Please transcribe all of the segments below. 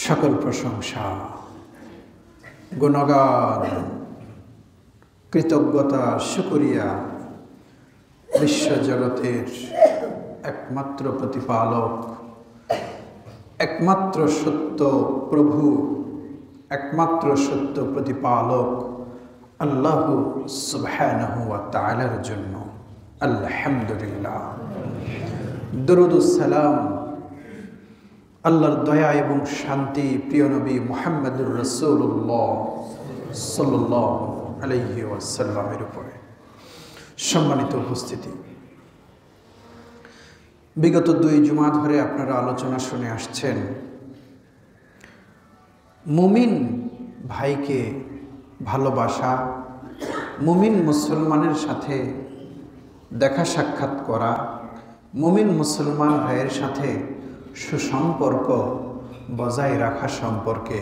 সকল প্রশংসা গুণগান কৃতজ্ঞতা শুকরিয়া বিশ্বজগতের একমাত্র প্রতিপালক একমাত্র সত্য প্রভু একমাত্র সত্য প্রতিপালক আল্লাহ সুবহানাহু ওয়া তাআলার জন্য আলহামদুলিল্লাহ। দরুদ ও সালাম আল্লাহর দয়া এবং শান্তি প্রিয় নবী মুহাম্মদুর রাসূলুল্লাহ সাল্লাল্লাহু আলাইহি ওয়াসাল্লামের উপরে। সম্মানিত উপস্থিতি, বিগত 2 জুমা ধরে আপনারা আলোচনা শুনে আসছেন মুমিন ভাইকে ভালোবাসা, মুমিন মুসলমানের সাথে দেখা সাক্ষাৎ করা, মুমিন মুসলমান ভাইয়ের সাথে সুসম্পর্ক বজায় রাখা সম্পর্কে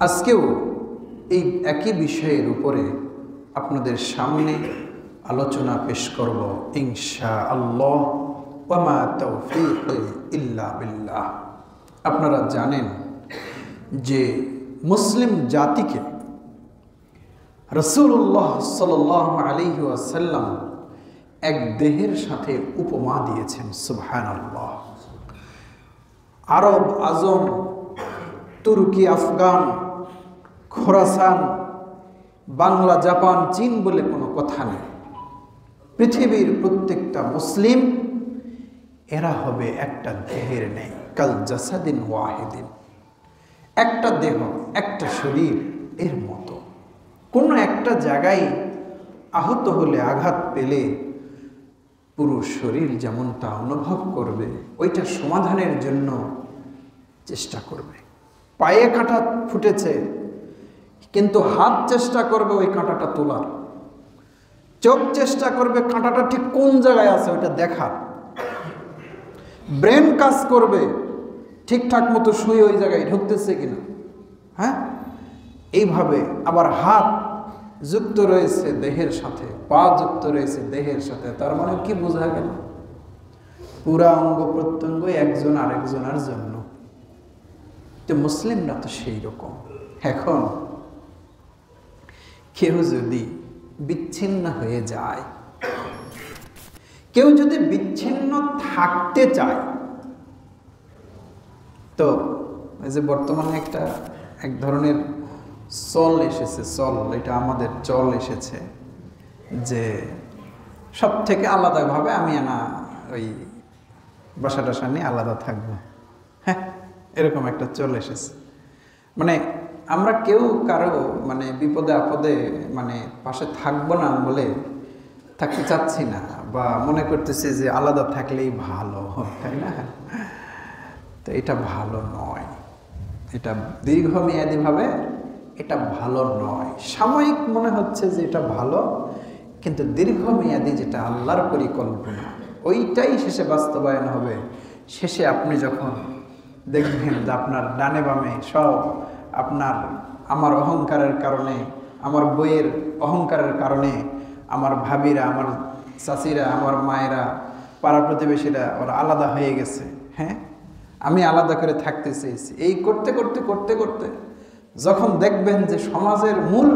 আজকেও এই একই বিষয়ের উপরে আপনাদের সামনে আলোচনা পেশ করব ইনশাআল্লাহ। ওয়া মা তাওফীকি ইল্লা বিল্লাহ। আপনারা জানেন যে মুসলিম জাতিকে রাসূলুল্লাহ সাল্লাল্লাহু আলাইহি ওয়াসাল্লাম এক দেহের সাথে উপমা দিয়েছেন। সুবহানাল্লাহ। আরব আজম, তুর্কি, আফগান, খোরাসান, বাংলা, জাপান, চীন বলে কোনো কথা নেই। পৃথিবীর প্রত্যেকটা মুসলিম এরা হবে একটা দেহের নেই, কাল জাসাদিন ওয়াহিদিন, একটা দেহ একটা শরীর এর মতো। কোনো একটা জায়গায় আহত হলে, আঘাত পেলে পুরো শরীর যেমন তা অনুভব করবে, ওইটা সমাধানের জন্য চেষ্টা করবে। পায়ে কাঁটা ফুটেছে কিন্তু হাত চেষ্টা করবে ওই কাঁটাটা তোলার, চোখ চেষ্টা করবে কাঁটাটা ঠিক কোন জায়গায় আছে ওইটা দেখার, ব্রেন কাজ করবে ঠিকঠাক মতো সুই ওই জায়গায় ঢুকতেছে কিনা। হ্যাঁ, এইভাবে আবার হাত যুক্ত রয়েছে দেহের সাথে, পা যুক্ত রয়েছে দেহের সাথে। তার মানে কি বোঝা গেল? পুরা অঙ্গ প্রত্যঙ্গ একজন আরেকজনের জন্য। তো মুসলিমরা তো সেই রকম। এখন কেউ যদি বিচ্ছিন্ন হয়ে যায়, কেউ যদি বিচ্ছিন্ন থাকতে চায়, তো এই যে বর্তমানে এক ধরনের চল এসেছে, চল, এটা আমাদের চল এসেছে যে সব থেকে আলাদাভাবে আমি ওই বাসা টাসা নিয়ে আলাদা থাকবো। হ্যাঁ, এরকম একটা চল এসেছে। মানে আমরা কেউ কারো বিপদে আপদে পাশে থাকবো না বলে থাকতে চাচ্ছি না, বা মনে করতেছি যে আলাদা থাকলেই ভালো, তাই না? তো এটা ভালো নয়, এটা দীর্ঘমেয়াদীভাবে এটা ভালো নয়। সাময়িক মনে হচ্ছে যে এটা ভালো, কিন্তু দীর্ঘমেয়াদী যেটা আল্লাহর পরিকল্পনা ওইটাই শেষে বাস্তবায়ন হবে। শেষে আপনি যখন দেখবেন যে আপনার ডানে বামে সব আমার অহংকারের কারণে, আমার বইয়ের অহংকারের কারণে, আমার ভাবিরা, আমার চাচিরা, আমার মায়েরা, পাড়া প্রতিবেশীরা ওরা আলাদা হয়ে গেছে। হ্যাঁ, আমি আলাদা করে থাকতে চেয়েছি। এই করতে করতে করতে করতে যখন দেখবেন যে সমাজের মূল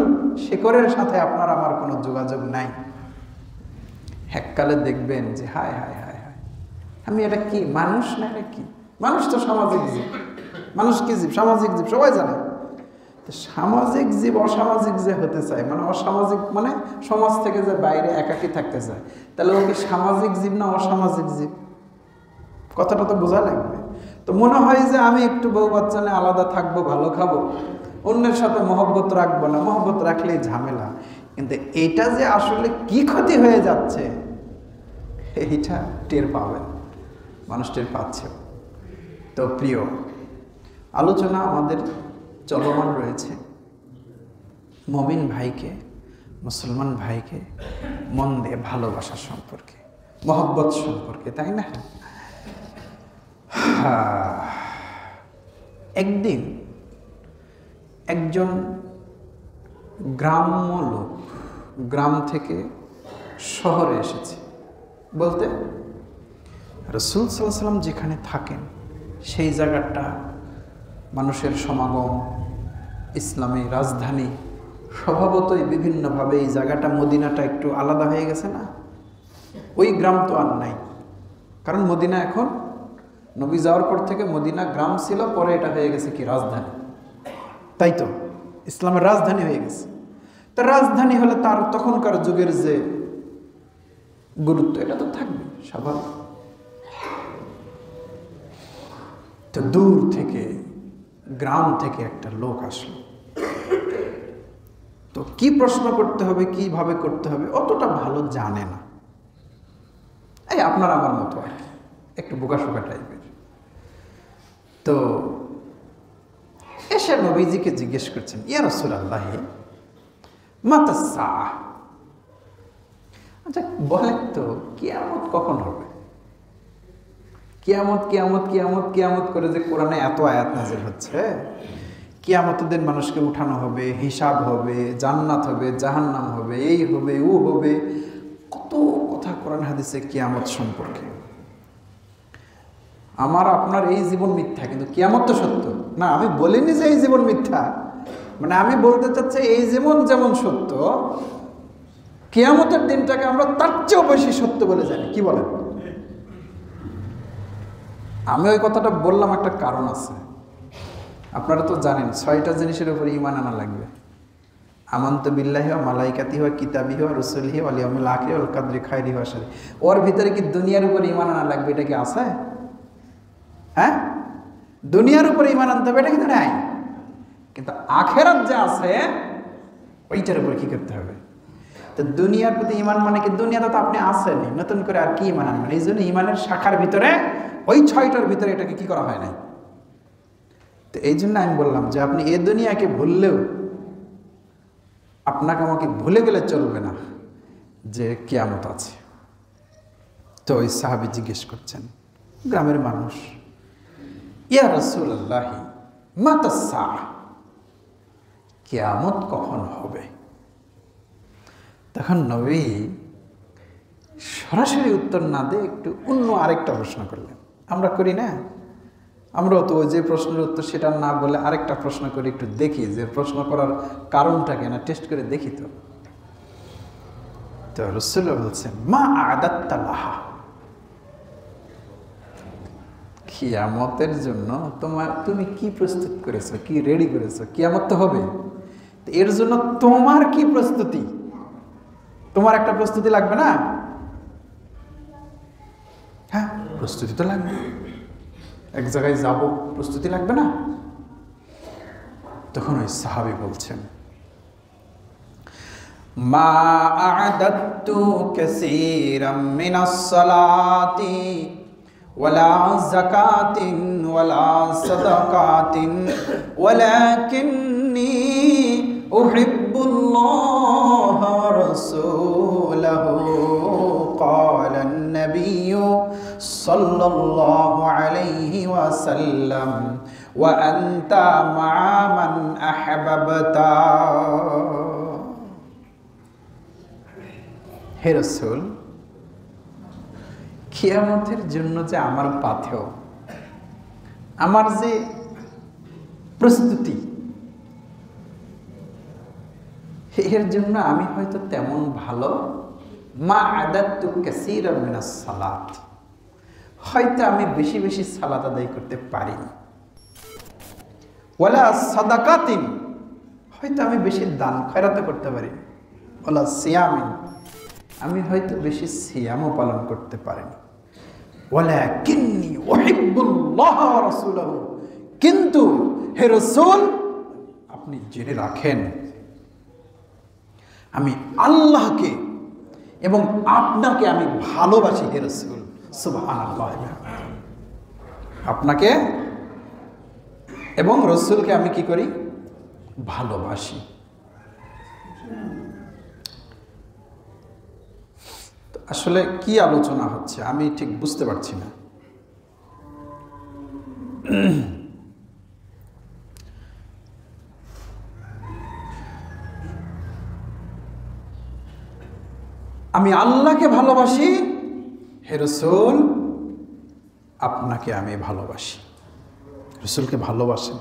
শিকড়ের সাথে আপনার আমার কোনো যোগাযোগ নাই, এককালে দেখবেন যে হায় হায় হায় হায়, আমি এটা কি মানুষ না? এটা কি মানুষ? তো সামাজিক জীব। মানুষ কি জীব? সামাজিক জীব, সবাই জানে। তো সামাজিক জীব অসামাজিক যে হতে চায়, অসামাজিক সমাজ থেকে যে বাইরে একাকী থাকতে চায়, তাহলে ও কি সামাজিক জীব না অসামাজিক জীব? কথাটা তো বোঝা লাগবে। তো মনে হয় যে আমি একটু বউ বাচ্চা নিয়ে আলাদা থাকবো, ভালো খাবো, অন্যের সাথে মহব্বত রাখবো না, মহব্বত রাখলেই ঝামেলা। কিন্তু এটা যে আসলে কি ক্ষতি হয়ে যাচ্ছে এইটা টের পাবেন, মানুষ টের পাচ্ছে। তো প্রিয়, আলোচনা আমাদের চলমান রয়েছে মুমিন ভাইকে, মুসলমান ভাইকে মন দিয়ে ভালোবাসা সম্পর্কে, মহব্বত সম্পর্কে, তাই না? একদিন একজন গ্রাম্য লোক গ্রাম থেকে শহরে এসেছে। বলতে রাসূল সাল্লাল্লাহু আলাইহি ওয়াসাল্লাম যেখানে থাকেন সেই জায়গাটা মানুষের সমাগম, ইসলামী রাজধানী, স্বভাবতই বিভিন্নভাবে এই জায়গাটা মদিনাটা একটু আলাদা হয়ে গেছে না? ওই গ্রাম তো আর নাই, কারণ মদিনা এখন নবী যাওয়ার পর থেকে মদিনা গ্রাম ছিল, পরে এটা হয়ে গেছে কি রাজধানী, তাই তো ইসলামের রাজধানী হয়ে গেছে। তা রাজধানী হলে তার তখনকার যুগের যে গুরুত্ব এটা তো থাকবে স্বাভাবিক। তো দূর থেকে গ্রাম থেকে একটা লোক আসলো, তো কি প্রশ্ন করতে হবে কিভাবে করতে হবে অতটা ভালো জানে না, এই আপনার আমার মতো আর কি, একটু বোকাশোকা টাইপের। তো এসে নবীজিকে জিজ্ঞেস করছেন, ইয়া রাসূলুল্লাহ মাতা সাআহ, আচ্ছা বলেন তো কিয়ামত কখন হবে? কিয়ামত কিয়ামত কিয়ামত কিয়ামত করে যে কোরআনে এত আয়াত নাযিল হচ্ছে, কিয়ামতের দিন মানুষকে উঠানো হবে, হিসাব হবে, জান্নাত হবে, জাহান্নাম হবে, এই হবে ও হবে, কত কথা কোরআন হাদিসে কিয়ামত সম্পর্কে। আমার আপনার এই জীবন মিথ্যা, কিন্তু কিয়ামত তো সত্য না। আমি বলিনি যে এই জীবন মিথ্যা, মানে আমি বলতে চাচ্ছি এই জীবন যেমন সত্য, কিয়ামতের দিনটাকে আমরা তার চেয়েও বেশি সত্য বলে জানি। কি বলেন? আমি ওই কথাটা বললাম একটা কারণ আছে। আপনারা তো জানেন 6টা জিনিসের উপরে ঈমান আনা লাগবে। আমানতু বিল্লাহি ওয়া মালাইকাতিহি ওয়া কিতাবিহি ওয়া রুসুলিহি ওয়াল ইয়াউমিল আখির ওয়াল কদরি খাইরিহি ওয়া শাররিহি। ওর ভিতরে কি দুনিয়ার উপরে ঈমান আনা লাগবে? এটা কি আছে? হ্যাঁ, দুনিয়ার উপরে ঈমান আনতে হবে, এটা কিন্তু নাই। কিন্তু আখিরাত যে আছে ওইটার উপর কি করতে হবে? তো দুনিয়ার প্রতি ঈমান মানে কি, দুনিয়াতে তো আপনি আসেনই, নতুন করে আর কি ঈমান আনবেন? এই জন্য ঈমানের শাখার ভিতরে ওই 6টার ভিতরে এটাকে কি করা হয় নাই। তো এই জন্য আমি বললাম যে আপনি এ দুনিয়াকে ভুললেও আপনাকে আমাকে ভুলে গেলে চলবে না যে কিয়ামত আছে। তো ওই সাহাবী জিজ্ঞেস করছেন, গ্রামের মানুষ, ইয়া রাসূলুল্লাহ মাতা সাআহ, কিয়ামত কখন হবে? তখন নবী সরাসরি উত্তর না দিয়ে একটু অন্য আরেকটা প্রশ্ন করলেন। আমরা করি না, আমরাও তো ওই যে প্রশ্নের উত্তর সেটা না বলে আরেকটা প্রশ্ন করে একটু দেখি যে প্রশ্ন করার কারণটা কেন, টেস্ট করে দেখি। তো রাসূলুল্লাহ বলছেন, মা আ'দাত্তা লাহা, কিয়ামতের জন্য তুমি কি প্রস্তুত করেছো, কি রেডি করেছো? কিয়ামত তো হবে, এর জন্য তোমার কি প্রস্তুতি? তোমার একটা প্রস্তুতি লাগবে না? হ্যাঁ, প্রস্তুতি তো লাগবে। এক জায়গায় যাব, প্রস্তুতি লাগবে না? তখন ওই সাহাবী বলছেন, মা আ'দাততু কাসীরাম মিনাস সালাতি ওয়ালা যাকাতিন ওয়ালা সাদাকাতিন ওয়ালাকিন্নী উহিব্বুল্লাহ ওয়া রাসূলাহু। قال النبي صلى الله عليه وسلم وأنت مع من أحببت। হে রাসূল, কিয়ামতের জন্য যে আমার পাথেয়, আমার যে প্রস্তুতি, এর জন্য আমি হয়তো তেমন ভালো, মা আ'দাততু কাসীরাম মিনাস সালাত, হয়তো আমি বেশি বেশি সালাত আদায় করতে পারি, ওয়ালা সাদাকাতিন, হয়তো আমি বেশি দান খয়রাত করতে পারি, ওয়ালা সিয়ামিন, আমি হয়তো বেশি সিয়ামও পালন করতে পারিনি, ওয়ালাকিন্নী উহিব্বুল্লাহ ওয়া রাসূলাহু, কিন্তু হে রাসূল আপনি জেনে রাখেন আমি আল্লাহকে এবং আপনাকে আমি ভালোবাসি। হে রাসূল, সুবহানাল্লাহ, আপনাকে এবং রাসূলকে আমি কি করি? ভালোবাসি। আসলে কি আলোচনা হচ্ছে আমি ঠিক বুঝতে পারছি না। আমি আল্লাহকে ভালোবাসি, হে রাসূল আপনাকে আমি ভালোবাসি। রসুলকে ভালোবাসেন?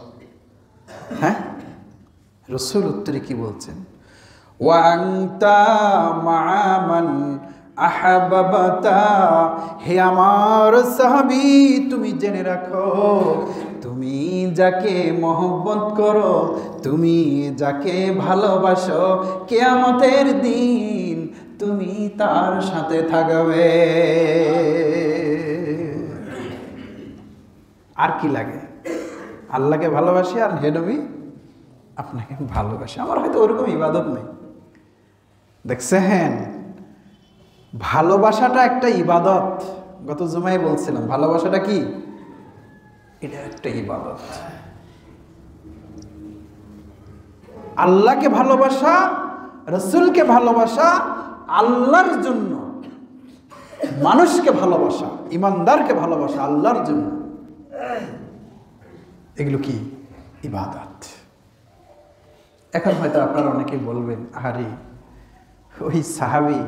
হ্যাঁ, রসুল উত্তরে কি বলছেন? ওয়া আনতা মা'a মান আহাব্বাতা, হে আমার সাহাবী তুমি জেনে রাখো, তুমি যাকে মহব্বত করো, তুমি যাকে ভালোবাসো, কিয়ামতের দিন তুমি তার সাথে থাকবে। আর কি লাগে? আল্লাহকে ভালোবাসি আর হে নবী আপনাকে ভালোবাসি। আমার হয়তো ওরকম ইবাদত নেই। দেখছেন, ভালোবাসাটা একটা ইবাদত। গত জুমায় বলছিলাম ভালোবাসাটা কি? এটা একটা ইবাদত। আল্লাহকে ভালোবাসা, রসুলকে ভালোবাসা, আল্লাহর জন্য, মানুষকে ভালোবাসা, ইমানদারকে ভালোবাসা আল্লাহর জন্য, এগুলো কি? ইবাদত। এখন হয়তো আপনারা অনেকে বলবেন, আরে ওই সাহাবী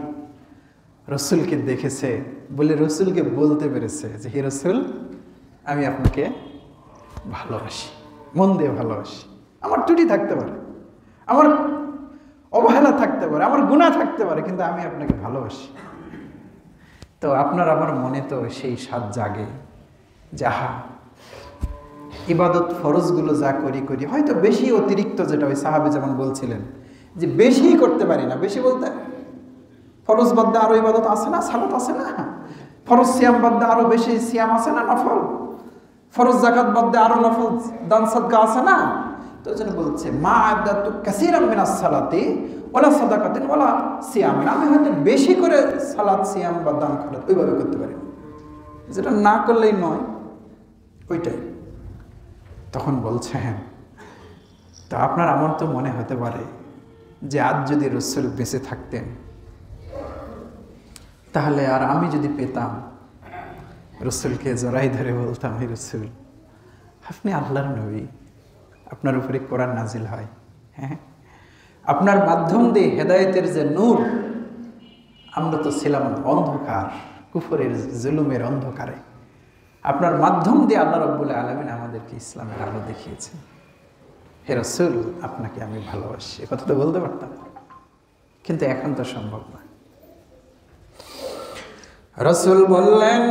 রসুলকে দেখেছে বলে রসুলকে বলতে পেরেছে যে হে রসুল আমি আপনাকে ভালোবাসি, মন দিয়ে ভালোবাসি। আমার ত্রুটি থাকতে পারে, আমার অবহেলা থাকতে পারে, আমার গুনাহ থাকতে পারে, কিন্তু আমি আপনাকে ভালোবাসি। তো আপনার আমার মনে তো সেই স্বাদ জাগে, যাহা ইবাদত ফরজগুলো যা করি হয়তো বেশি অতিরিক্ত, যেটা ওই সাহাবী যেমন বলছিলেন যে বেশি করতে পারি না। বেশি বলতে ফরজ বাদ দিয়ে আরো ইবাদত আছে না, সালাত আছে না, ফরজ সিয়াম বাদ দিয়ে আরো বেশি সিয়াম আছে না, নফল ফরজ যাকাত বাদ দিয়ে আরো নফল দান সাদকা আছে না। তো যেন বলছে মা আদাতু কাসীরাম মিনাস সালাতি ওয়ালা সাদাকাতিন ওয়ালা সিয়াম, আমি হয়তো বেশি করে সালাত সিয়াম বা দান খরচ ওইভাবে করতে পারি, যেটা না করলেই নয় ওইটাই। তখন বলছে হ্যাঁ, তা আপনার আমার তো মনে হতে পারে যে আজ যদি রসুল বেঁচে থাকতেন, তাহলে আর আমি যদি পেতাম, রসুলকে জড়াই ধরে বলতাম হে রসুল আপনি আল্লাহর নবী, আপনার উপরে কোরআন নাজিল হয়, হ্যাঁ আপনার মাধ্যম দিয়ে হেদায়েতের যে নূর, আমরা তো ছিলাম অন্ধকার, কুফরের জুলুমের অন্ধকারে, আপনার মাধ্যম দিয়ে আল্লাহ রাব্বুল আলামিন আমাদেরকে ইসলামের আলো দেখিয়েছেন, হে রাসূল আপনাকে আমি ভালোবাসি। এ কথাটা বলতে পারতাম, কিন্তু এখন তো সম্ভব না। রাসূল বললেন,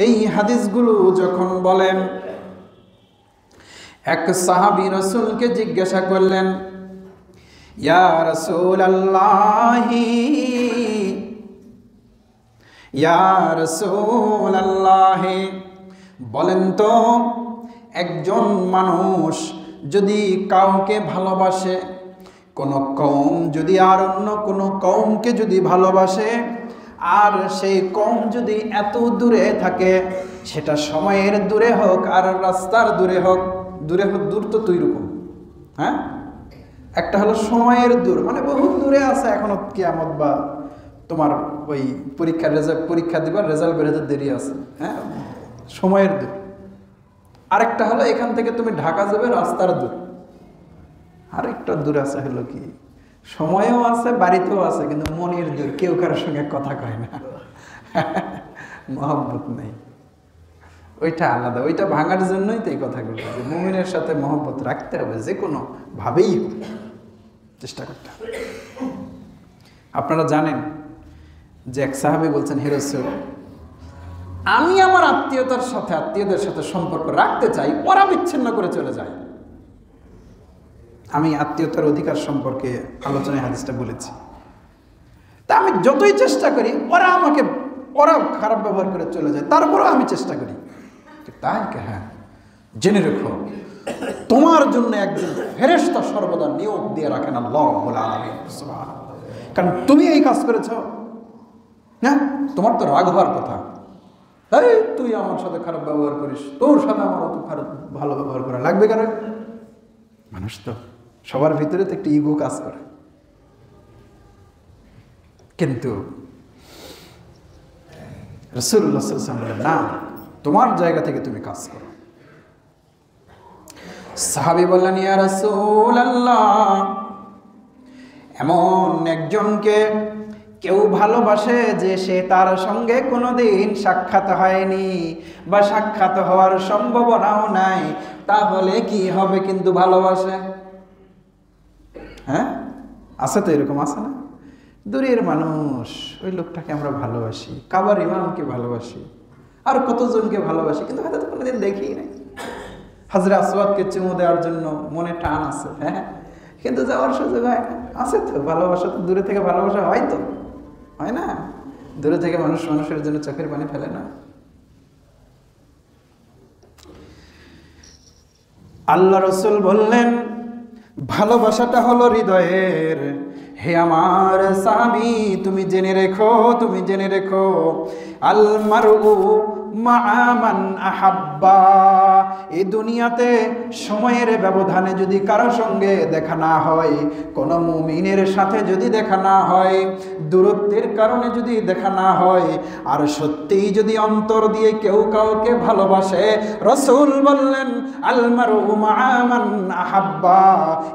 এই হাদিসগুলো যখন বলেন, এক সাহাবী রাসূলকে জিজ্ঞাসা করলেন, ইয়া রাসূলাল্লাহি, ইয়া রাসূলাল্লাহি, বলেন তো একজন মানুষ যদি কাউকে ভালোবাসে, কোন কওম যদি আর অন্য কোন কওমকে যদি ভালোবাসে, আর সেই কওম যদি এত দূরে থাকে, সেটা সময়ের দূরে হোক আর রাস্তার দূরে হোক, দূর তো দুই রকম, হ্যাঁ একটা হলো সময়ের দূর, মানে বহু দূরে আছে, এখনো কিয়ামত বা তোমার ওই পরীক্ষা দিবার রেজাল্ট বেরোতে দেরি আছে, হ্যাঁ সময়ের দূর। আরেকটা হলো এখান থেকে তুমি ঢাকা যাবে, রাস্তার দূর। আরেকটা দূর আছে হলো কি, সময়ও আছে, বাড়িতেও আছে, কিন্তু মনের দূর, কেউ কারোর সঙ্গে কথা কয় না, মহব্বত নেই, ওইটা আলাদা। ওইটা ভাঙার জন্যই তো এই কথাগুলো, যে মুমিনের সাথে মহব্বত রাখতে হবে, যে কোনো ভাবেই চেষ্টা করতে হবে। আপনারা জানেন যে এক সাহাবী বলছেন, হে রাসূল আমি আমার আত্মীয়দের সাথে সম্পর্ক রাখতে চাই, ওরা বিচ্ছিন্ন করে চলে যায়। আমি আত্মীয়তার অধিকার সম্পর্কে আলোচনায় হাদিসটা বলেছি। তা আমি যতই চেষ্টা করি, ওরা খারাপ ব্যবহার করে চলে যায়, তারপরেও আমি চেষ্টা করি। তাই হ্যাঁ, জেনে রেখো তোমার জন্য একজন ফেরেশতা সর্বদা নিয়োগ দিয়ে রাখেন আল্লাহ রাব্বুল আলামিন, সুবহানাল্লাহ। কারণ তুমি এই কাজ করেছো, হ্যাঁ তোমার তো রাগ হওয়ার কথা, এই তুই আমার সাথে খারাপ ব্যবহার করিস, তোর সাথে আমার অত খারাপ ভালো ব্যবহার করা লাগবে কেন? মানুষ তো সবার ভিতরে তো একটু ইগো কাজ করে, কিন্তু রাসূলুল্লাহ সাল্লাল্লাহু আলাইহি ওয়াসাল্লাম বলেন না, তোমার জায়গা থেকে তুমি কাজ করো। সাহাবী বললেন, ইয়া রাসূলুল্লাহ এমন একজনকে কেউ ভালোবাসে যে সে তার সঙ্গে কোনোদিন সাক্ষাৎ হয়নি বা সাক্ষাৎ হওয়ার সম্ভাবনাও নাই, তাহলে কি হবে? কিন্তু ভালোবাসে। হ্যাঁ, আছে তো, এরকম আছে না? দূরের মানুষ, ওই লোকটাকে আমরা ভালোবাসি, কাবার ইমামকে ভালোবাসি, আর কতজনকে ভালোবাসি, কিন্তু হয়তো কোনোদিন দেখি নাই। হাজরা আসওয়াদকে চুমু দেওয়ার জন্য মনে টান আছে, হ্যাঁ, কিন্তু যাওয়ার সুযোগ হয় না। আছে তো ভালোবাসা, তো দূরে থেকে ভালোবাসা হয়, তো হয় না? দূরে থেকে মানুষ মানুষের জন্য চোখের পানি ফেলে না। আল্লাহ রাসূল বললেন, ভালোবাসাটা হলো হৃদয়ের। হে আমার সাহাবী, তুমি জেনে রেখো, তুমি জেনে রেখো, আল মারউ মা মান আহাব্বা। এই দুনিয়াতে সময়ের ব্যবধানে যদি কারো সঙ্গে দেখা না হয়, কোন মুমিনের সাথে যদি দেখা না হয়, দূরত্বের কারণে যদি দেখা না হয়, আর সত্যিই যদি অন্তর দিয়ে কেউ কাউকে ভালোবাসে, রাসূল বললেন আল মারউ মা মান আহাব্বা,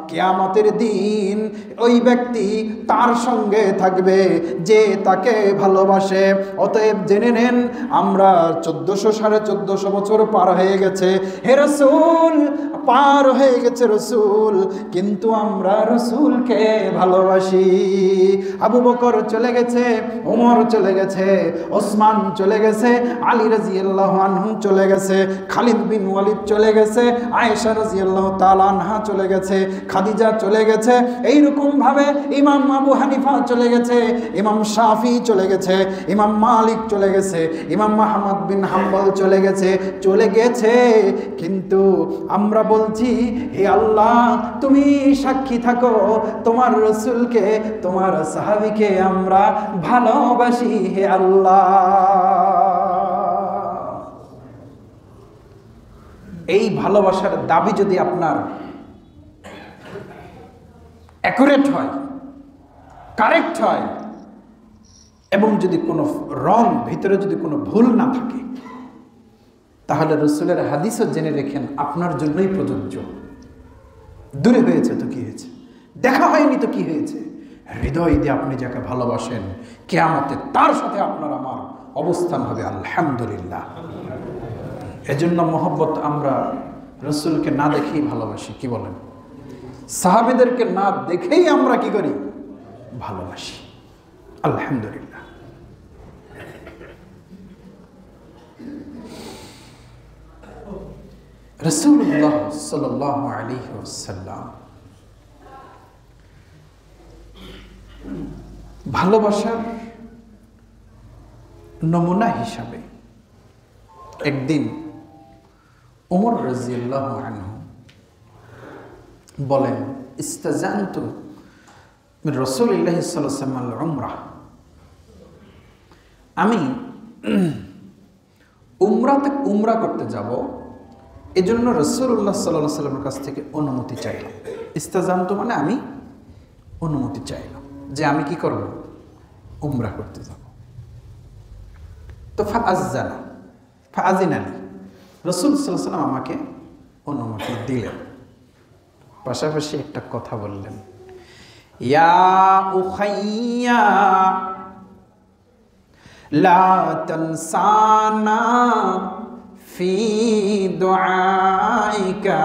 কিয়ামতের দিন ওই ব্যক্তি তার সঙ্গে থাকবে যে তাকে ভালোবাসে। অতএব জেনে নেন, আমরা 1400-1450 বছর পার হয়ে গেছে, হে রাসূল, পার হয়ে গেছে রাসূল, কিন্তু আমরা রাসূলকে ভালোবাসি। আবু বকর চলে গেছে, ওমর চলে গেছে, ওসমান চলে গেছে, আলী রাদিয়াল্লাহু আনহু চলে গেছে, খালিদ বিন ওয়ালিদ চলে গেছে, আয়েশা রাদিয়াল্লাহু তাআলা আনহা চলে গেছে, খাদিজা চলে গেছে, এইরকম ভাবে ইমাম আবু হানিফা চলে গেছে, ইমাম শাফি চলে গেছে, ইমাম মালিক চলে গেছে, ইমাম আহমদ বিন হাম্বল চলে গেছে, চলে গেছে। কিন্তু আমরা বলছি, হে আল্লাহ, তুমি সাক্ষী থাকো, তোমার রাসূলকে, তোমার সাহাবীকে আমরা ভালোবাসি, হে আল্লাহ। এই ভালোবাসার দাবি যদি আপনার অ্যাকুরেট হয়, কারেক্ট হয়, এবং যদি কোনো রং, ভিতরে যদি কোনো ভুল না থাকে, তাহলে রাসূলের হাদিসও জেনে রেখেন আপনার জন্যই প্রযোজ্য। দূরে হয়েছে তো কি হয়েছে, দেখা হয়নি তো কি হয়েছে, হৃদয় দিয়ে আপনি যাকে ভালোবাসেন, কিয়ামতে তার সাথে আপনার আমার অবস্থান হবে, আলহামদুলিল্লাহ। এজন্য মহব্বত আমরা রাসূলকে না দেখেই ভালোবাসি, কি বলেন? সাহাবীদেরকে না দেখেই আমরা কি করি? ভালোবাসি, আলহামদুলিল্লাহ। রাসূলুল্লাহ সাল্লাল্লাহু আলাইহি ওয়াসাল্লাম ভালোবাসার নমুনা হিসাবে একদিন ওমর রাদিয়াল্লাহু আনহু বলেন, ইস্তাজানতু মিন রাসূলিল্লাহি সাল্লাল্লাহু আলাইহি ওয়াসাল্লাম উমরাহ, আমি উমরা করতে যাব, এজন্য রাসূলুল্লাহ সাল্লাল্লাহু আলাইহি ওয়াসাল্লামের কাছ থেকে অনুমতি চাইলাম। ইস্তাজানতু মানে আমি অনুমতি চাইলাম যে আমি কি করব? উমরা করতে যাব। তো ফাআযিনানি, রাসূল সাল্লাল্লাহু আলাইহি ওয়াসাল্লাম আমাকে অনুমতি দিলেন। পাশাপাশি একটা কথা বললেন, ইয়া উখাইয়া লা তানসানা ফি দুআইকা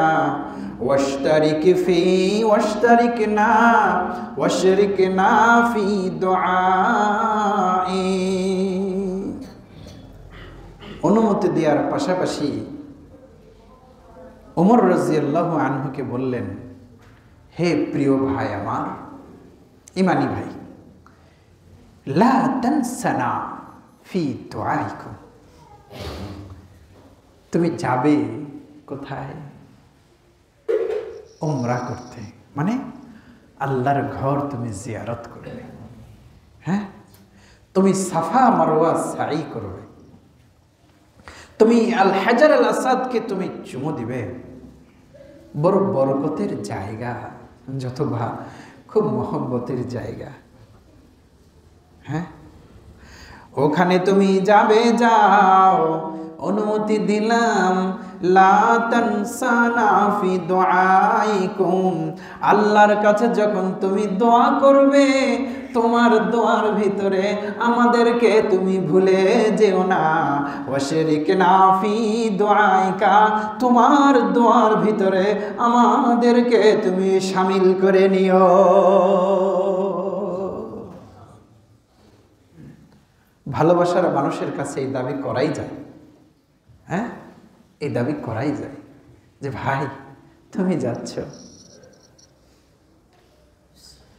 ওয়াশতারিকনা ফি দুআই। অনুমতি দেওয়ার পাশাপাশি ওমর রাদিয়াল্লাহু আনহুকে বললেন, হে প্রিয় ভাই আমার, ইমানি ভাই, লা তানসানা ফি দুআইকুম, তুমি যাবে কোথায়? উমরা করতে, মানে আল্লাহর ঘর তুমি জিয়ারত করবে, হ্যাঁ, তুমি সাফা মারওয়া সাই করবে, তুমি আল হাজার আল আসাদকে তুমি চুমু দিবে। বড় বরকতের জায়গা, যতবা খুব মহব্বতের জায়গা, হ্যাঁ, ওখানে তুমি যাবে, যাও, অনুমতি দিলাম। লা তানসানা ফি দুআইকুম, আল্লাহর কাছে যখন তুমি দোয়া করবে, তোমার দোয়ার ভিতরে আমাদেরকে তুমি ভুলে যেও না, ওয়াশরিকনা ফি দুআইকা, তোমার দোয়ার ভিতরে আমাদেরকে তুমি শামিল করে নিও। ভালোবাসার মানুষের কাছে এই দাবি করাই যায়, হ্যাঁ, এই দাবি করাই যায় যে ভাই তুমি যাচ্ছ,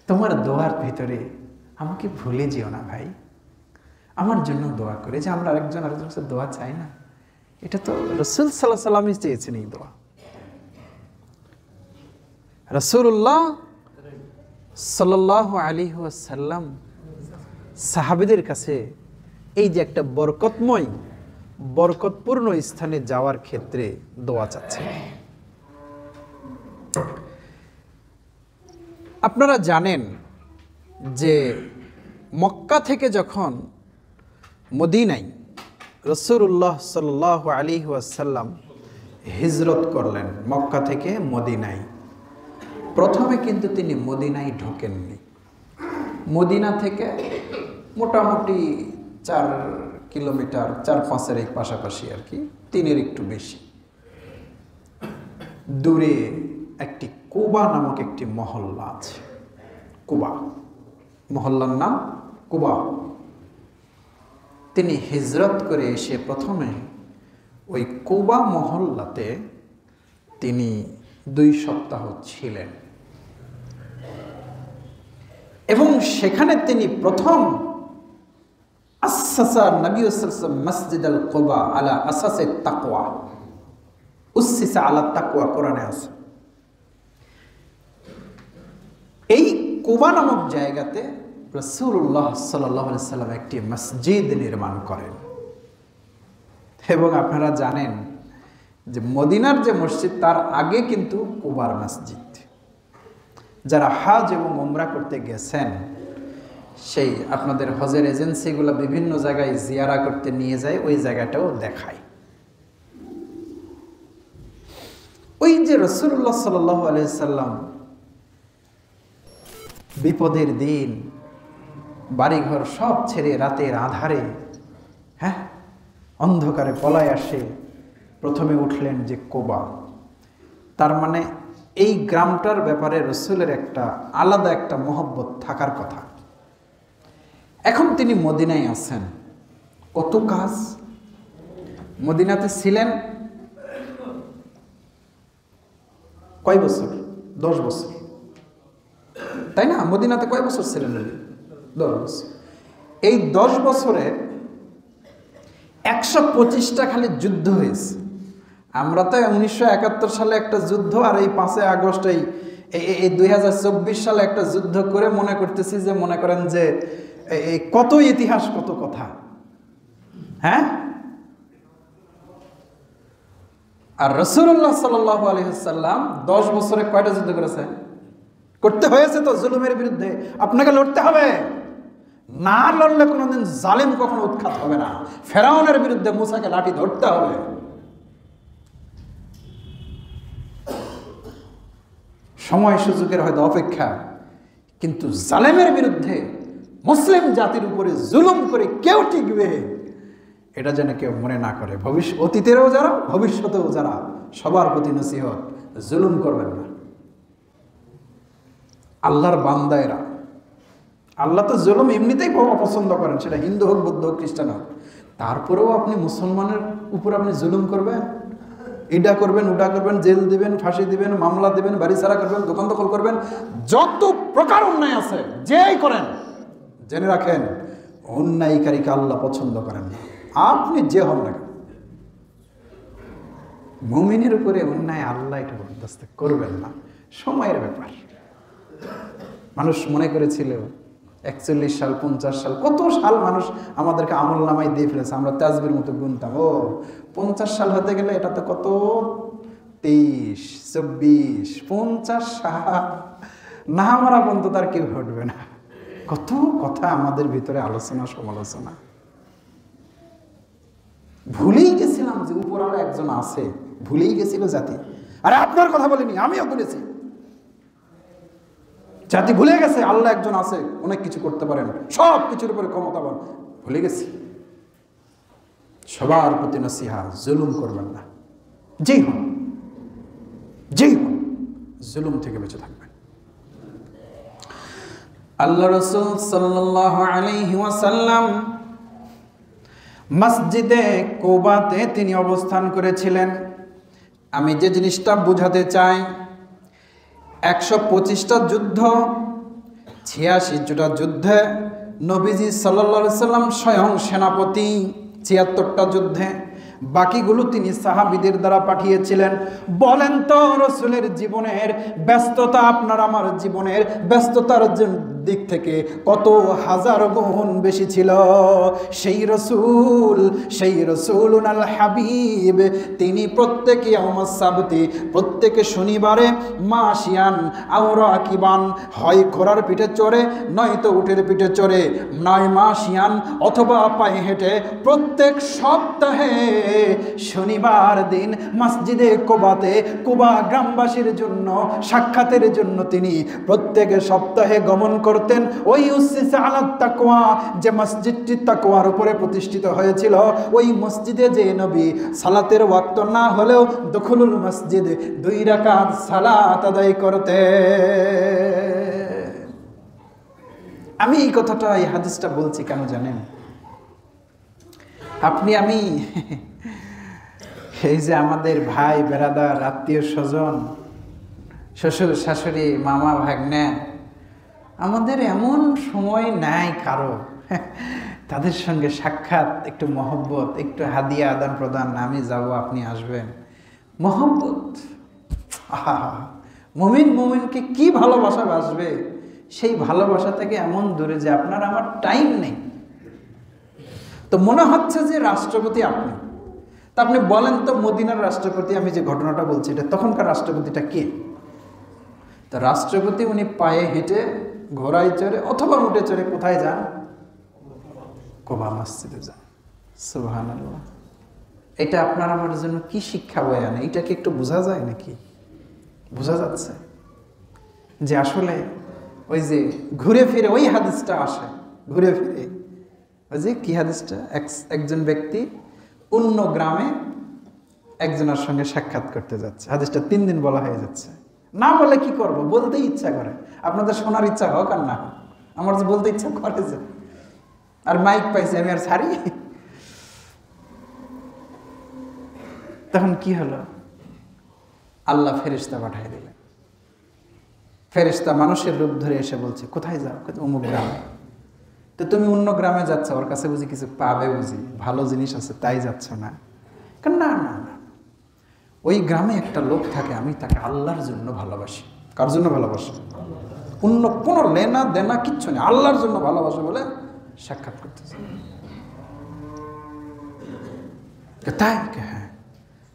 তোমার দোয়ার ভিতরে আমাকে ভুলে যেও না ভাই, আমার জন্য দোয়া করে। যে আমরা আরেকজন আরেকজনের দোয়া চাই না, এটা তো রাসূল সাল্লাল্লাহু আলাইহি ওয়াসাল্লাম চেয়েছেন এই দোয়া। রাসূলুল্লাহ সাল্লাল্লাহু আলাইহি ওয়াসাল্লাম সাহাবীদের কাছে এই যে একটা বরকতময় বরকতপূর্ণ স্থানে যাওয়ার ক্ষেত্রে দোয়া চাচ্ছে। আপনারা জানেন যে মক্কা থেকে যখন মদিনায় রাসূলুল্লাহ সাল্লাল্লাহু আলাইহি ওয়াসাল্লাম হিজরত করলেন মক্কা থেকে মদিনায়, প্রথমে কিন্তু তিনি মদিনায় ঢোকেননি। মদিনা থেকে মোটামুটি 4 কিলোমিটার, 4-5 এই পাশাপাশি আর কি, 3 একটু বেশি দূরে একটি কুবা নামক একটি মহল্লা আছে। কুবা মহল্লার নাম কুবা। তিনি হিজরত করে এসে প্রথমে ওই কুবা মহল্লাতে তিনি 2 সপ্তাহ ছিলেন এবং সেখানে তিনি প্রথম আসাসা নবী সাল্লাল্লাহু আলাইহি ওয়াসাল্লাম মসজিদ আল কুবা আলা আসাসে তাকওয়া, উসসিসা আলা তাকওয়া কোরআনে আছে। এই কুবা নামক জায়গাতে রাসূলুল্লাহ সাল্লাল্লাহু আলাইহি ওয়াসাল্লাম একটি মসজিদ নির্মাণ করেন। এবং আপনারা জানেন যে মদিনার যে মসজিদ তার আগে কিন্তু কুবার মসজিদ। যারা হজ এবং উমরা করতে গেছেন, সেই আপনাদের হজের এজেন্সিগুলো বিভিন্ন জায়গায় জিয়ারা করতে নিয়ে যায়, ওই জায়গাটাও দেখায়। ওই যে রাসূলুল্লাহ সাল্লাল্লাহু আলাইহি ওয়াসাল্লাম বিপদের দিন বাড়িঘর সব ছেড়ে রাতের আধারে, হ্যাঁ, অন্ধকারে পলায় আসে, প্রথমে উঠলেন যে কুবা। তার মানে এই গ্রামটার ব্যাপারে রাসূলের একটা আলাদা একটা মহব্বত থাকার কথা। এখন তিনি মদিনায় আছেন, কত কাজ। মদিনাতে ছিলেন কয় বছর? 10 বছর, তাই না? মদিনাতে কয় বছর ছিলেন? 10 বছর। এই 10 বছরে 125টা খালি যুদ্ধ হয়েছে। আমরা তো 1971 সালে একটা যুদ্ধ, আর এই 5 আগস্ট এই 2024 সালে একটা যুদ্ধ করে মনে করতেছি যে মনে করেন যে এই কত ইতিহাস, কত কথা, হ্যাঁ। আর রাসূলুল্লাহ সাল্লাল্লাহু আলাইহি ওয়াসাল্লাম 10 বছরে কয়টা যুদ্ধ করেছেন? করতে হয়েছে তো জুলুমের বিরুদ্ধে। আপনাকে লড়তে হবে, না লড়লে কোনোদিন জালেম কখনো উৎখাত হবে না। ফেরাউনের বিরুদ্ধে মুসাকে লাঠি ধরতে হবে। সময় সুযোগের হয়তো অপেক্ষা, কিন্তু জালেমের বিরুদ্ধে মুসলিম জাতির উপরে জুলুম করে কেউ টিকবে এটা যেন কেউ মনে না করে। অতীতেরও যারা, ভবিষ্যতেও যারা, সবার প্রতি নসিহত, জুলুম করবেন না। আল্লাহর বান্দায়েরা, আল্লাহ তো জুলুম এমনিতেই অপছন্দ করেন, সেটা হিন্দু হোক, বৌদ্ধ হোক, খ্রিস্টান হোক। তারপরেও আপনি মুসলমানের উপর আপনি জুলুম করবেন, এটা করবেন, ওটা করবেন, জেল দিবেন, ফাঁসি দিবেন, মামলা দিবেন, বাড়ি ছাড়া করবেন, দোকান দখল করবেন, যত প্রকার অন্যায় আছে যেই করেন, জেনে রাখেন অন্যায়কারীকে আল্লাহ পছন্দ করেন না। আপনি যে হন না, মুমিনের উপরে অন্যায় আল্লাহ এটা বরদাস্ত করবেন না। সময়ের ব্যাপার। মানুষ মনে করেছিল 41 সাল, 50 সাল, কত সাল মানুষ আমাদেরকে আমল নামায় দিয়ে ফেলেছে। আমরা তাজবির মতো গুনতাম, ও 50 সাল হতে গেলে এটা তো কত 23, 24, 50 সাল না মারা পর্যন্ত তার কেউ ঘটবে না। কত কথা আমাদের ভিতরে আলোচনা সমালোচনা। ভুলেই গেছিলাম যে উপরওয়ালা একজন আছে, ভুলেই গেছিল জাতি। আরে আপনার কথা বলিনি, আমিও বলেছি। জাতি ভুলে গেছে আল্লাহ একজন আছে, অনেক কিছু করতে পারেন, সব কিছুর উপরে ক্ষমতাবান। ভুলে গেছি। সবার প্রতি নসিহা, জুলুম করবেন না। যেই হন জুলুম থেকে বেঁচে থাকবেন। আল্লাহ রাসূল সাল্লাল্লাহু আলাইহি ওয়াসাল্লাম মসজিদে কুবাতে তিনি অবস্থান করেছিলেন। আমি যে জিনিসটা বোঝাতে চাই, 125টা যুদ্ধ, 86টা যুদ্ধে নবীজি সাল্লাল্লাহু আলাইহি সাল্লাম স্বয়ং সেনাপতি, 76টা যুদ্ধে, বাকিগুলো তিনি সাহাবীদের দ্বারা পাঠিয়েছিলেন। বলেন তো রাসূলের জীবনের ব্যস্ততা আপনার আমার জীবনের ব্যস্ততার দিক থেকে কত হাজার গুণ বেশি ছিল। সেই রসুলুনাল হাবিব তিনি প্রত্যেক ইয়াউমাস সাবতি, প্রত্যেক শনিবারে মাসিয়ান আও রাকিবান, হয় ঘোড়ার পিঠে চড়ে নয়তো উটের পিঠে চড়ে, নয় মাসিয়ান অথবা পায়ে হেঁটে, প্রত্যেক সপ্তাহে শনিবার দিন মসজিদে কুবাতে কুবা গ্রামবাসীর জন্য সাক্ষাতের জন্য তিনি প্রত্যেক সপ্তাহে গমন করতেন। ওই উসসিসা আলাত তাকওয়া, যে মসজিদটি তাকওয়ার উপরে প্রতিষ্ঠিত হয়েছিল, ওই মসজিদে যে নবী সালাতের ওয়াক্ত না হলেও দুখুলুল মসজিদ 2 রাকাত সালাত আদায় করতে। আমি এই কথাটা, এই হাদিসটা বলছি কেন জানেন? আপনি আমি এই যে আমাদের ভাই বেরাদার, আত্মীয় স্বজন, শ্বশুর শাশুড়ি, মামা ভাগ্নে, আমাদের এমন সময় নাই কারো তাদের সঙ্গে সাক্ষাৎ, একটু মহব্বত, একটু হাদিয়া আদান প্রদান, আমি যাব আপনি আসবেন, মহব্বত। মুমিনকে কি ভালোবাসা বাসবে, সেই ভালোবাসা থেকে এমন দূরে যে আপনার আমার টাইম নেই। তো মনে হচ্ছে যে রাষ্ট্রপতি আপনি, তা আপনি বলেন তো মদিনার রাষ্ট্রপতি, আমি যে ঘটনাটা বলছি এটা তখনকার রাষ্ট্রপতিটা কে? তো রাষ্ট্রপতি উনি পায়ে হেঁটে, ঘোড়ায় চড়ে অথবা উঠে চড়ে কোথায় যান? কুবা মসজিদে যান। সুবহানাল্লাহ। এটা আপনার আমার জন্য কি শিক্ষা বয়ে আনে? এটাকে একটু বোঝা যায় নাকি? বোঝা যাচ্ছে যে আসলে ওই যে ঘুরে ফিরে ওই হাদিসটা আসে, ঘুরে ফিরে ওই যে কি হাদিসটা, একজন ব্যক্তি অন্য গ্রামে একজনের সঙ্গে সাক্ষাৎ করতে যাচ্ছে। হাদিসটা 3 দিন বলা হয়ে যাচ্ছে। না বলে কি করব, বলতেই ইচ্ছা করে। আপনাদের শোনার ইচ্ছা হোক আর না হোক, আমার যে বলতে ইচ্ছা করে যে, আর মাইক পাইছে আমি আর ছাড়ি। তখন কি হলো? আল্লাহ ফেরেশতা পাঠিয়ে দিলেন। ফেরেশতা মানুষের রূপ ধরে এসে বলছে, কোথায় যাও? অমুক গ্রামে। তো তুমি অন্য গ্রামে যাচ্ছ, ওর কাছে বুঝি কিছু পাবে, বুঝি ভালো জিনিস আছে তাই যাচ্ছ না? না না না, ওই গ্রামে একটা লোক থাকে, আমি তাকে আল্লাহর জন্য ভালোবাসি। কার জন্য ভালোবাসি? অন্য কোনো লেনা দেনা কিচ্ছু নেই, আল্লাহর জন্য ভালোবাসে বলে সাক্ষাৎ করতেছে। তাই? হ্যাঁ।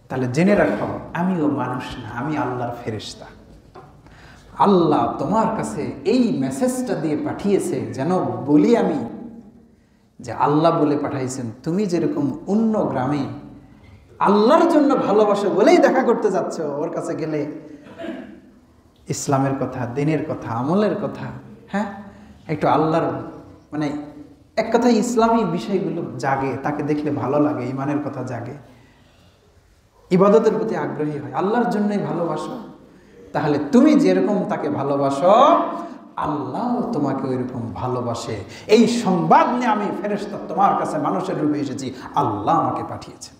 তাহলে জেনে রাখো, আমিও মানুষ না, আমি আল্লাহর ফেরেশতা। আল্লাহ তোমার কাছে এই মেসেজটা দিয়ে পাঠিয়েছে যেন বলি আমি যে আল্লাহ বলে পাঠাইছেন, তুমি যেরকম অন্য গ্রামে আল্লাহর জন্য ভালোবাসো বলেই দেখা করতে যাচ্ছ, ওর কাছে গেলে ইসলামের কথা, দ্বীনের কথা, আমলের কথা, হ্যাঁ, একটু আল্লাহর মানে এক কথায় ইসলামী বিষয়গুলো জাগে, তাকে দেখলে ভালো লাগে, ইমানের কথা জাগে, ইবাদতের প্রতি আগ্রহী হয়, আল্লাহর জন্যই ভালোবাসো। তাহলে তুমি যেরকম তাকে ভালোবাসো, আল্লাহ তোমাকে ওইরকম ভালোবাসে। এই সংবাদ নিয়ে আমি ফেরেশতা তোমার কাছে মানুষের রূপে এসেছি, আল্লাহ আমাকে পাঠিয়েছে।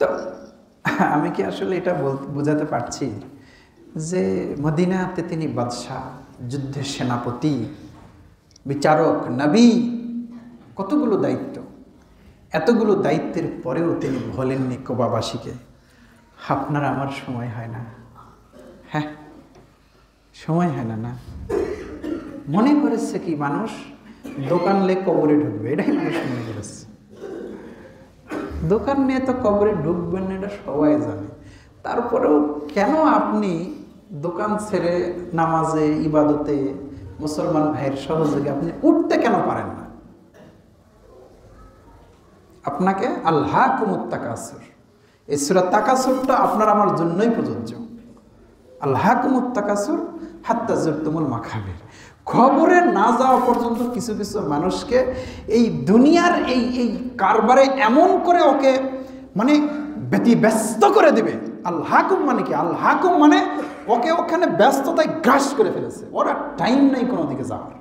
তো আমি কি আসলে এটা বোঝাতে পারছি যে মদিনাতে তিনি বাদশাহ, যুদ্ধের সেনাপতি, বিচারক, নবী, কতগুলো দায়িত্ব। এতগুলো দায়িত্বের পরেও তিনি বলেননি কুবাবাসীকে, আপনার আমার সময় হয় না। হ্যাঁ, সময় হয় না। না মনে করেছে কি মানুষ দোকান নিয়ে কবরে ঢুকবে, এটাই মানুষ মনে করেছে। দোকান নিয়ে তো কবরে ঢুকবেন না, এটা সবাই জানে। তারপরেও কেন আপনি দোকান ছেড়ে নামাজে, ইবাদতে, মুসলমান ভাইয়ের সহযোগে আপনি উঠতে কেন পারেন না? আপনাকে আল্লাহকুমুত তাকাসুর, এই সূরা তাকাসুরটা আপনার আমার জন্যই প্রযোজ্য। আলহাকুমুত তাকাসুর হাত্তা যুরতুমুল মাকাবির। খবরে না যাওয়া পর্যন্ত কিছু কিছু মানুষকে এই দুনিয়ার এই কারবারে এমন করে ওকে মানে ব্যস্ত করে দিবে। আলহাকুম মানে কি? আলহাকুম মানে ওকে ওখানে ব্যস্ততায় গ্রাস করে ফেলেছে, ওরা টাইম নেই কোনো দিকে যাওয়ার।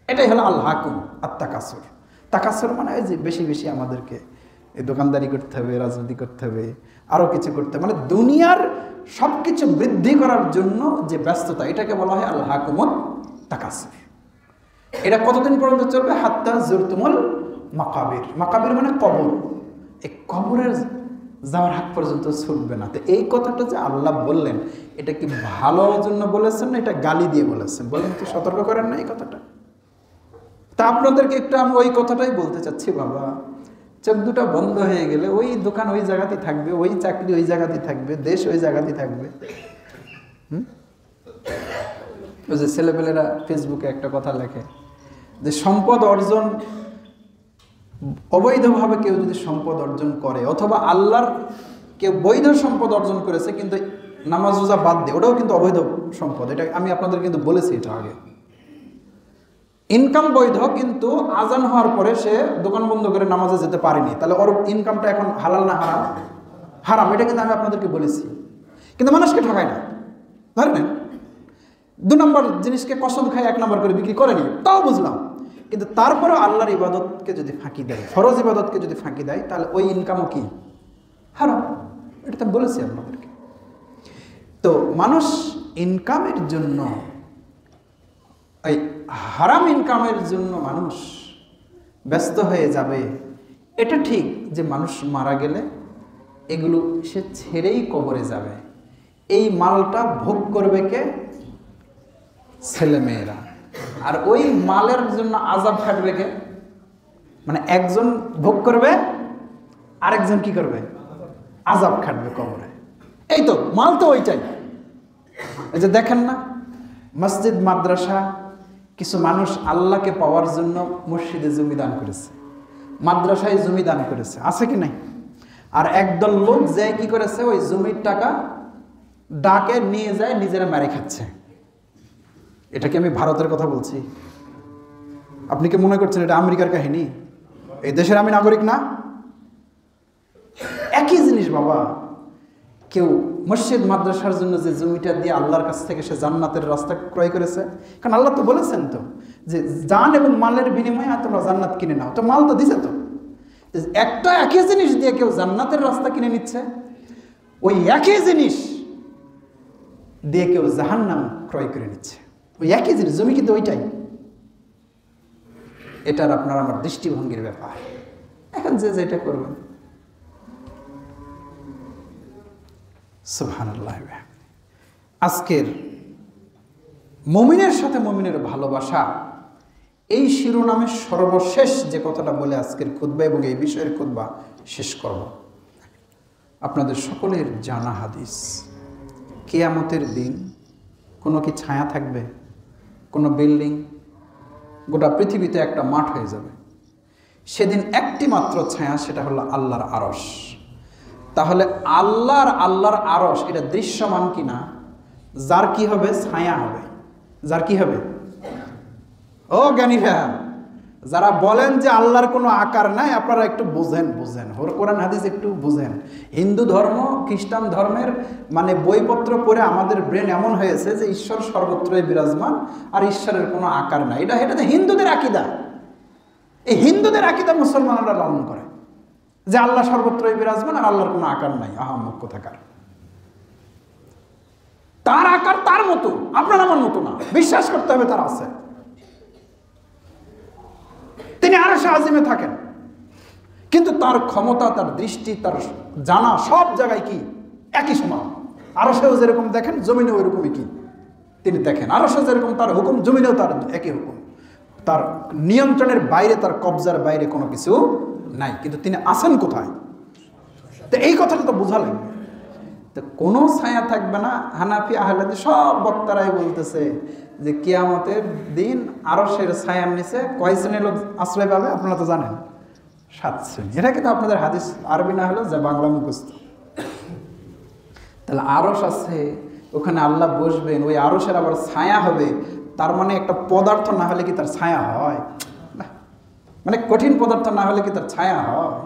এটাই হলো আলহাকুম আর তাকাসুর। তাকাসুর মানে এই যে বেশি বেশি আমাদেরকে এই দোকানদারি করতে হবে, রাজনীতি করতে হবে, আরও কিছু করতে হবে, মানে দুনিয়ার সব কিছু বৃদ্ধি করার জন্য যে ব্যস্ততা, এটাকে বলা হয় আলহাকুমুত তাকাসুর। এটা কতদিন পর্যন্ত চলবে? হাত্তা যুরতুমুল মাকাবির। মাকাবির মানে কবর। এই কবরের যাওয়ার হাত পর্যন্ত ছুটবে না। তো এই কথাটা যে আল্লাহ বললেন, এটা কি ভালোর জন্য বলেছেন না এটা গালি দিয়ে বলেছেন? বলেন তো, সতর্ক করেন না এই কথাটা? তা আপনাদেরকে একটু আমি ওই কথাটাই বলতে চাচ্ছি। বাবা, চোখ দুটা বন্ধ হয়ে গেলে ওই দোকান ওই জায়গাতেই থাকবে, ওই চাকরি ওই জায়গাতেই থাকবে, দেশ ওই জায়গাতেই থাকবে। ওই যে ছেলেপেলেরা ফেসবুকে একটা কথা লেখে যে সম্পদ অর্জন, অবৈধভাবে কেউ যদি সম্পদ অর্জন করে, অথবা আল্লাহর কেউ বৈধ সম্পদ অর্জন করেছে কিন্তু নামাজ রোজা বাদ দিয়ে, ওটাও কিন্তু অবৈধ সম্পদ। এটা আমি আপনাদের কিন্তু বলেছি এটা আগে। ইনকাম বৈধ, কিন্তু আজান হওয়ার পরে সে দোকান বন্ধ করে নামাজে যেতে পারেনি, তাহলে ওর ইনকামটা এখন হালাল না হারাম? হারাম। এটা কিন্তু আমি আপনাদেরকে বলেছি, কিন্তু মানুষকে ঠকায় না। ধরেন 2 নম্বর জিনিসকে কসম খায় 1 নম্বর করে বিক্রি করেনি, তাও বুঝলাম, কিন্তু তারপরেও আল্লাহর ইবাদতকে যদি ফাঁকি দেয়, ফরজ ইবাদতকে যদি ফাঁকি দেয়, তাহলে ওই ইনকামও কি হারাম। এটা তো বলেছি আপনাদেরকে। তো মানুষ ইনকামের জন্য, এই হারাম ইনকামের জন্য মানুষ ব্যস্ত হয়ে যাবে, এটা ঠিক যে মানুষ মারা গেলে এগুলো সে ছেড়েই কবরে যাবে। এই মালটা ভোগ করবে কে? ছেলেমেয়েরা। আর ওই মালের জন্য আযাব খাটবে কে? মানে একজন ভোগ করবে, আরেকজন কি করবে? আযাব খাটবে কবরে। এই তো মাল তো ওইটাই। এই যে দেখেন না, মসজিদ মাদ্রাসা, কিছু মানুষ আল্লাহকে পাওয়ার জন্য মসজিদে জমি দান করেছে, মাদ্রাসায় জমি দান করেছে, আছে কি নাই? আর একদল লোক যে কি করেছে, ওই জমির টাকা ডাকে নিয়ে যায়, নিজেরা মেরে খাচ্ছে। এটা কি আমি ভারতের কথা বলছি? আপনি কি মনে করছেন এটা আমেরিকার কাহিনী? এই দেশের আমি নাগরিক না? একই জিনিস বাবা। কেউ মসজিদ মাদ্রাসার জন্য যে জমিটা দিয়ে আল্লাহর কাছ থেকে সে জান্নাতের রাস্তা ক্রয় করেছে, কারণ আল্লাহ তো বলেছেন তো যে জান এবং মালের বিনিময়ে তোমরা জান্নাত কিনে নাও, তো মাল তো দিছে। তো একটা একই জিনিস দিয়ে কেউ জান্নাতের রাস্তা কিনে নিচ্ছে, ওই একই জিনিস দিয়ে কেউ জাহান্নাম ক্রয় করে নিচ্ছে। ওই একই জিনিস, জমি কিন্তু ওইটাই। এটার আপনার আমার দৃষ্টিভঙ্গির ব্যাপার। এখন যে যেটা করবেন। সুবহানাল্লাহ। আজকের মুমিনের সাথে মুমিনের ভালোবাসা, এই শিরোনামের সর্বশেষ যে কথাটা বলে আজকের খুতবা এবং এই বিষয়ের খুতবা শেষ করব। আপনাদের সকলের জানা হাদিস, কিয়ামতের দিন কোনো কি ছায়া থাকবে? কোনো বিল্ডিং? গোটা পৃথিবীতে একটা মাঠ হয়ে যাবে। সেদিন একটি মাত্র ছায়া, সেটা হলো আল্লাহর আরশ। তাহলে আল্লাহর আরশ এটা দৃশ্যমান কিনা? যার কি হবে? ছায়া হবে। যার কি হবে? ও জ্ঞানীরা, যারা বলেন যে আল্লাহর কোনো আকার নাই, আপনারা একটু বুঝেন। কোরআন হাদিস একটু বুঝেন। হিন্দু ধর্ম, খ্রিস্টান ধর্মের মানে বইপত্র পড়ে আমাদের ব্রেন এমন হয়েছে যে ঈশ্বর সর্বত্রই বিরাজমান আর ঈশ্বরের কোনো আকার নাই। এটা হিন্দুদের আকীদা। এই হিন্দুদের আকীদা মুসলমানরা লালন করে যে আল্লাহ সর্বত্রই বিরাজমান আর আল্লাহর কোনো আকার নাই। আহাম্মক কোথাকার। তার আকার তার মতো, আপনার আমার মতো না। বিশ্বাস করতে হবে তার আছে। তিনি আরশে আজিমে থাকেন, কিন্তু তার ক্ষমতা, তার দৃষ্টি, তার জানা সব জায়গায় কি একই সমান। আরশেও যেরকম দেখেন, জমিনেও এরকমই কি তিনি দেখেন। আরশে যেরকম তার হুকুম, জমিনেও তার একই হুকুম। তার নিয়ন্ত্রণের বাইরে, তার কবজার বাইরে কোনো কিছু নাই। কিন্তু তিনি আছেন কোথায়? তো এই কথাটা তো বোঝা লাগবে। তো কোনো ছায়া থাকবে না। হানাফি আহলে হাদিস সব বক্তারাই বলতেছে যে কিয়ামতের দিন আরশের ছায়ার নিচে কয় শ্রেণীর লোক আশ্রয় পাবে? আপনারা তো জানেন, 7 শ্রেণী। এটা কিন্তু আপনাদের হাদিস আরবি না হলেও যা বাংলা মুখস্থ। তাহলে আরশ আছে, ওখানে আল্লাহ বসবেন, ওই আরশের আবার ছায়া হবে। তার মানে একটা পদার্থ না হলে কি তার ছায়া হয়? না, মানে কঠিন পদার্থ না হলে কি তার ছায়া হয়?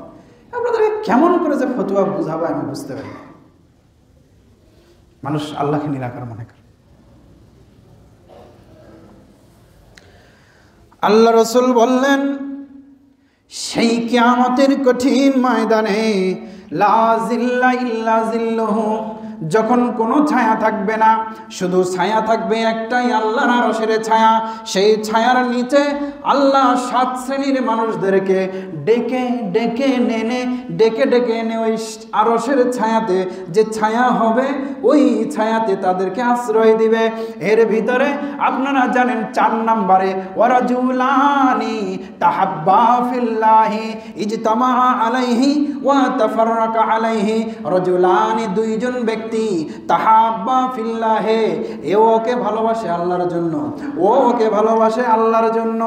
আপনাদেরকে কেমন করে যে ফতুয়া বুঝাবো আমি বুঝতে পারি। মানুষ আল্লাহকে নিরাকার মনে করে। আল্লাহ রসুল বললেন, সেই কিয়ামতের কঠিন ময়দানে লা জিল্লা ইল্লা জিল্লুহু, যখন কোনো ছায়া থাকবে না, শুধু ছায়া থাকবে একটাই, আল্লাহর আরশের ছায়া। সেই ছায়ার নিচে আল্লাহ 7 শ্রেণীর মানুষদেরকে ডেকে ডেকে এনে ওই আরশের ছায়াতে, যে ছায়া হবে ওই ছায়াতে তাদেরকে আশ্রয় দিবে। এর ভিতরে আপনারা জানেন 4 নম্বরে ওয়ারাজুলানি তাহাব্বা ফিল্লাহি ইজতামা আলাইহি ওয়া তাফাররাকা আলাইহি। রাজুলানি, 2 জন ব্যক্তি, তাহাব্বা ফিল্লাহে, এ ওকে ভালোবাসে আল্লাহর জন্য, ও ওকে ভালোবাসে আল্লাহর জন্য।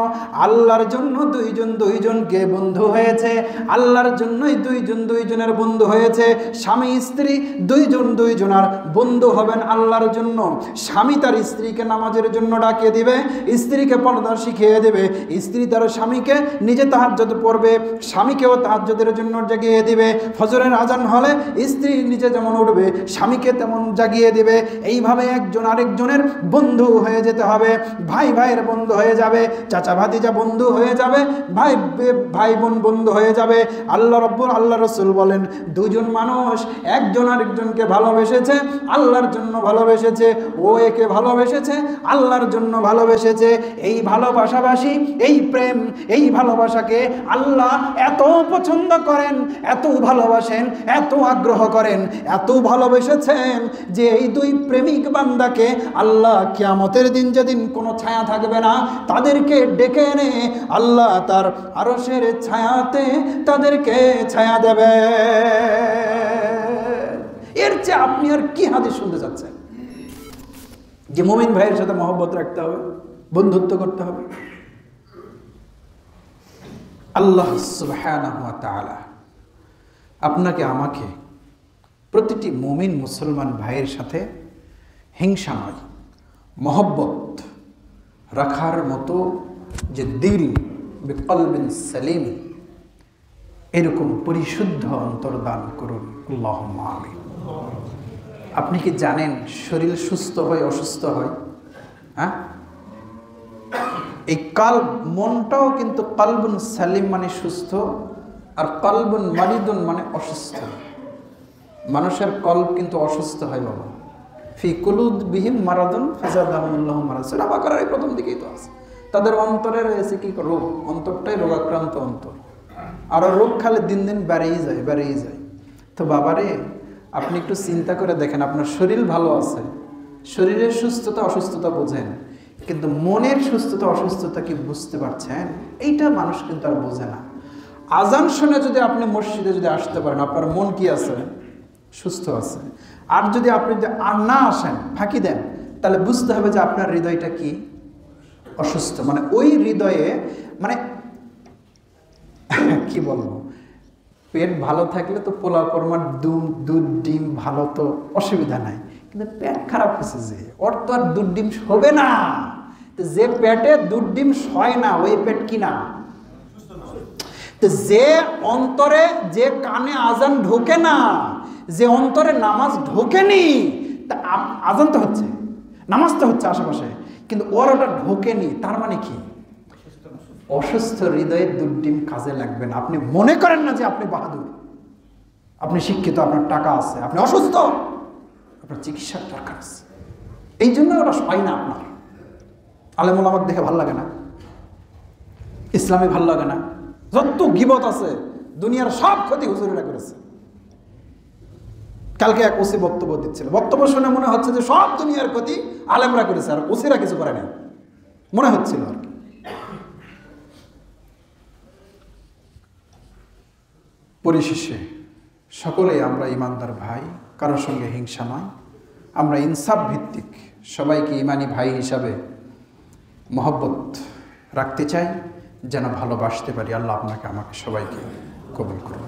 আল্লাহর জন্য 2 জনকে বন্ধু হয়েছে, আল্লাহর জন্যই 2 জনের বন্ধু হয়েছে। স্বামী স্ত্রী 2 জনের বন্ধু হবেন আল্লাহর জন্য। স্বামী তার স্ত্রীকে নামাজের জন্য ডাকিয়ে দিবে, স্ত্রীকে পর্দা শিখিয়ে দেবে। স্ত্রী তার স্বামীকে নিজে তাহাজ্জুদ পড়বে, স্বামীকেও তাহাজ্জুদের জন্য জাগিয়ে দিবে। ফজরের আজান হলে স্ত্রী নিজে যেমন উঠবে, স্বামীকে তেমন জাগিয়ে দিবে। এইভাবে একজন আরেকজনের বন্ধু হয়ে যেতে হবে। ভাই ভাইয়ের বন্ধু হয়ে যাবে, চাচা ভাতিজা বন্ধু হয়ে যাবে, ভাই বোন বন্ধু হয়ে যাবে। আল্লাহ রসুল বলেন, 2 জন মানুষ একজন আরেকজনকে ভালোবেসেছে, আল্লাহর জন্য ভালোবেসেছে, ও একে ভালোবেসেছে, আল্লাহর জন্য ভালোবেসেছে। এই ভালোবাসাবাসী, এই প্রেম, এই ভালোবাসাকে আল্লাহ এত পছন্দ করেন, এত ভালোবাসেন, এত আগ্রহ করেন, এত ভালোবেসেছেন যে এই 2 প্রেমিক বান্দাকে আল্লাহ কিয়ামতের দিন, যেদিন কোনো ছায়া থাকবে না, তাদেরকে ডেকে এনে আল্লাহ তার আরশের ছায়াতে তাদেরকে ছায়া দেবে। এর চেয়ে আপনি আর কি হাদিস শুনতে চাচ্ছেন? যে মুমিন ভাইয়ের সাথে মহব্বত রাখতে হবে, বন্ধুত্ব করতে হবে। আল্লাহ সুবহানাহু ওয়া তাআলা আপনাকে আমাকে, প্রতিটি মুমিন মুসলমান ভাইয়ের সাথে হিংসা নয়, মহব্বত রাখার মতো যে দিল, বিকলবিন সালিম, এরকম পরিশুদ্ধ অন্তর দান করুন। আল্লাহুম্মা আমিন। আপনি কি জানেন শরীর সুস্থ হয়, অসুস্থ হয়? হ্যাঁ, এই কালব, মনটাও কিন্তু কলবুন সালিম মানে সুস্থ, আর কলবুন মারিদুন মানে অসুস্থ। মানুষের কলব কিন্তু অসুস্থ হয় বাবা। ফি কুলুবিহিম মারাদুন ফাযাদাহুমুল্লাহু মারাদ। সূরা বাকারার এই প্রথম দিকেই তো আছে। তাদের অন্তরে রয়েছে কি রোগ, অন্তরটাই রোগাক্রান্ত অন্তর। আর রোগ খালে দিন দিন বেড়েই যায়। তো বাবারে, আপনি একটু চিন্তা করে দেখেন, আপনার শরীর ভালো আছে, শরীরের সুস্থতা অসুস্থতা বোঝেন, কিন্তু মনের সুস্থতা অসুস্থতা কি বুঝতে পারছেন? এইটা মানুষ কিন্তু আর বোঝে না। আজান শুনে যদি আপনি মসজিদে যদি আসতে পারেন, আপনার মন কি আছে? সুস্থ আছে। আর যদি আপনি আর না আসেন, ফাঁকি দেন, তাহলে বুঝতে হবে যে আপনার হৃদয়টা কি? অসুস্থ। মানে ওই হৃদয়ে, মানে কি বলবো, পেট ভালো থাকলে তো পোলা কর্মার দুধ ডিম ভালো, তো অসুবিধা নাই। কিন্তু পেট খারাপ হয়েছে যে, ওর তো আর দুধ ডিম হবে না। যে পেটে দুধ ডিম সয় না, ওই পেট কি না? যে অন্তরে, যে কানে আজান ঢোকে না, যে অন্তরে নামাজ ঢোকেনি, তা আজান তো হচ্ছে, নামাজ তো হচ্ছে আশেপাশে, কিন্তু ওর ওটা ঢোকেনি, তার মানে কি? অসুস্থ হৃদয়ে দুধ ডিম কাজে লাগবে না। আপনি মনে করেন না যে আপনি বাহাদুর, আপনি শিক্ষিত, আপনার টাকা আছে, আপনি অসুস্থ, আপনার চিকিৎসার দরকার আছে। এই জন্য ওরা হয় না আপনার। আলেম ওলামাক দেখে ভাল লাগে না, ইসলামে ভাল লাগে না, যত গীবত আছে দুনিয়ার সব ক্ষতি হুজুরেরা করেছে। কালকে এক ওসি বক্তব্য দিচ্ছিল, বক্তব্য শুনে মনে হচ্ছে যে সব দুনিয়ার ক্ষতি আলেমরা করেছে, আর ওসিরা কিছু করে নাই মনে হচ্ছিল আর কি। পরিশেষে সকলেই আমরা ইমানদার ভাই, কারোর সঙ্গে হিংসা নয়, আমরা ইনসাফ ভিত্তিক সবাইকে ইমানি ভাই হিসাবে মহব্বত রাখতে চাই, যেন ভালোবাসতে পারি। আল্লাহ আপনাকে আমাকে সবাইকে কবুল করুন।